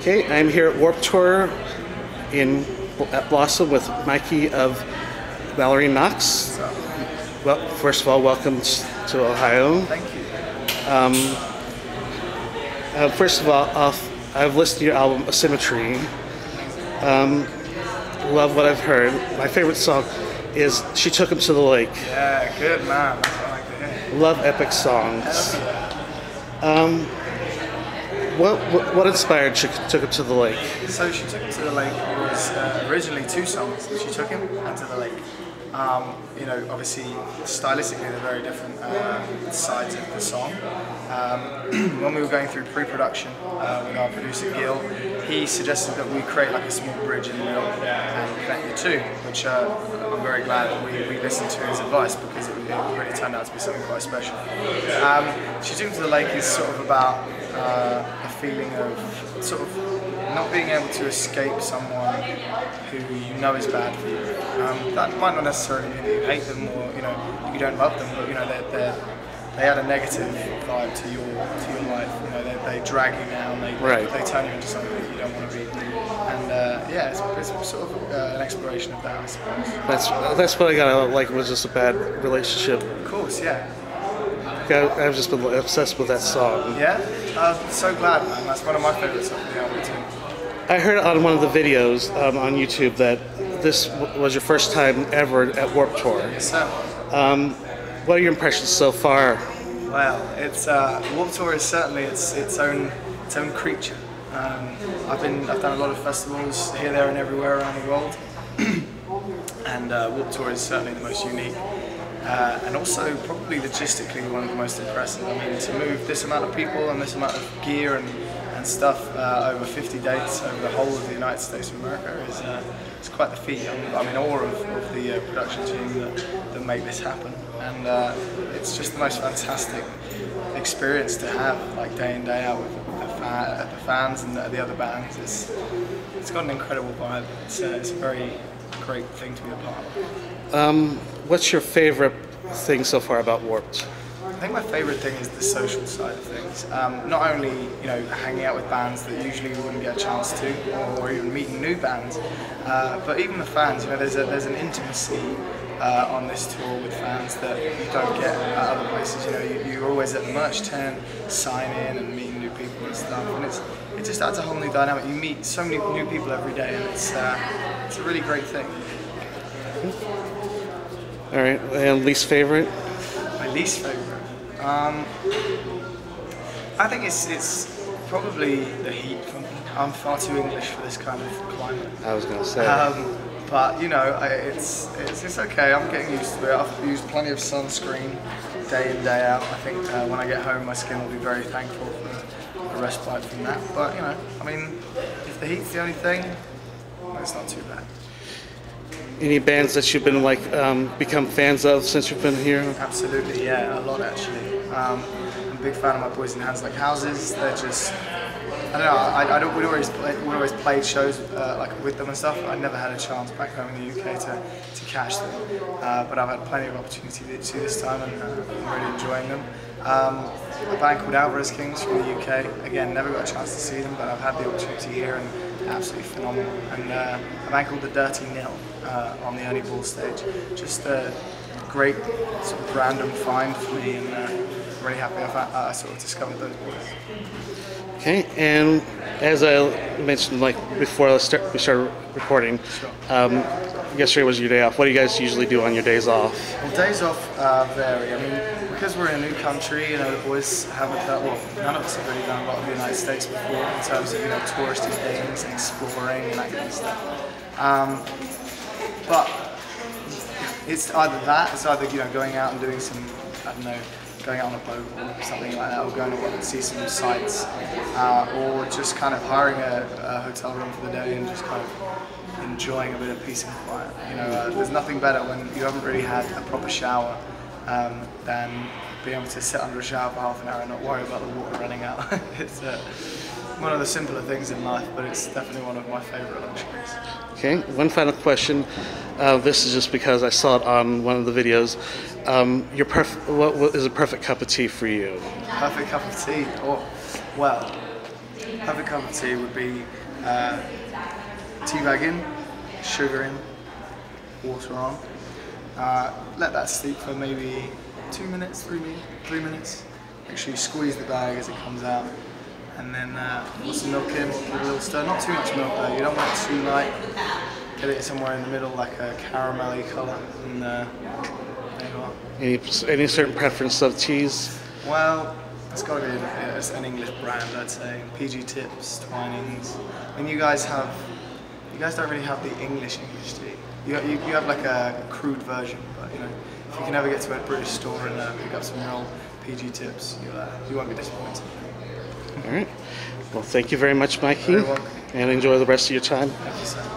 Okay, I'm here at Warped Tour at Blossom with Mikey of Mallory Knox. Well, first of all, welcome to Ohio. Thank you. First of all, I've listened to your album Asymmetry. Love what I've heard. My favorite song is She Took Him to the Lake. Yeah, good man. That's what I like to hear. Love epic songs. What inspired She Took Him to the Lake? So She Took Him to the Lake was originally two songs. She Took Him and To the Lake. You know, obviously stylistically they're very different sides of the song. When we were going through pre-production with our producer Gerald, he suggested that we create like a small bridge in the middle and connect the two, which I'm very glad that we listened to his advice, because it really turned out to be something quite special. She Took Him to the Lake is sort of about a feeling of sort of not being able to escape someone who you know is bad for you. That might not necessarily mean that you hate them or you don't love them, but they add a negative vibe to your life. You know, they drag you down, they turn you into something that you don't want to be. And yeah, it's sort of an exploration of that, I suppose. That's what I got. Like, was just a bad relationship. Of course, yeah. I've just been obsessed with that song. Yeah, so glad, man. That's one of my favorites of the album too. I heard on one of the videos on YouTube that this was your first time ever at Warped Tour. Yes, sir. What are your impressions so far? Well, it's Warped Tour is certainly its own creature. I've done a lot of festivals here, there, and everywhere around the world, and Warped Tour is certainly the most unique. And also probably logistically one of the most impressive. I mean, to move this amount of people and this amount of gear and stuff over 50 dates over the whole of the United States of America is quite the feat. I'm in awe of the production team that make this happen, and it's just the most fantastic experience to have, like day in, day out with the fans and the other bands. It's got an incredible vibe. It's a very great thing to be a part of. What's your favorite thing so far about Warped? I think my favourite thing is the social side of things. Not only hanging out with bands that usually you wouldn't get a chance to, or even meeting new bands, but even the fans. There's an intimacy on this tour with fans that you don't get at other places. You're always at the merch tent, sign in and meeting new people and stuff, and it just adds a whole new dynamic. You meet so many new people every day, and it's a really great thing. All right, and least favorite? My least favorite? I think it's probably the heat for me. I'm far too English for this kind of climate. I was going to say. But it's okay. I'm getting used to it. I've used plenty of sunscreen day in, day out. I think when I get home, my skin will be very thankful for a respite from that. But I mean, if the heat's the only thing, it's not too bad. Any bands that you've been become fans of since you've been here? Absolutely, yeah, a lot actually. I'm a big fan of my Boys in Hands Like Houses. They're just, I don't know. We'd always played shows with them and stuff. I never had a chance back home in the UK to catch them, but I've had plenty of opportunity to see this time, and I'm really enjoying them. A band called Alvarez Kings from the UK. Again, never got a chance to see them, but I've had the opportunity here, and absolutely phenomenal. And a band called the Dirty Nil on the Ernie Ball stage. Just a great sort of random find for me, and I'm really happy I sort of discovered those boys. Okay, and as I mentioned before we started recording, Sure. Yesterday was your day off. What do you guys usually do on your days off? Well, days off vary. I mean, because we're in a new country, the boys haven't done, well, none of us have really done a lot of the United States before in terms of, touristy things and exploring and that kind of stuff. But it's either that, it's either, going out and doing some, I don't know, going out on a boat or something like that, or going to see some sights, or just kind of hiring a hotel room for the day and just kind of enjoying a bit of peace and quiet. There's nothing better when you haven't really had a proper shower than being able to sit under a shower for half an hour and not worry about the water running out. It's one of the simpler things in life, but it's definitely one of my favourite luxuries. Okay, one final question. This is just because I saw it on one of the videos. What is a perfect cup of tea for you? Perfect cup of tea? Oh, well, perfect cup of tea would be tea bag in, sugar in, water on. Let that steep for maybe 2 minutes, 3 minutes. Make sure you squeeze the bag as it comes out. And then put some milk in, give it a little stir. Not too much milk though, you don't want it too light. Get it somewhere in the middle, like a caramelly colour. And there you are. Any certain preference of teas? Well, it's got to be an English brand, I'd say. PG Tips, Twinings. I mean, you guys don't really have the English tea. You have like a crude version, but you know, if you can ever get to a British store and pick up some real PG Tips, you won't be disappointed. All right. Well, thank you very much, Mikey, Very welcome. and enjoy the rest of your time. Thank you, sir.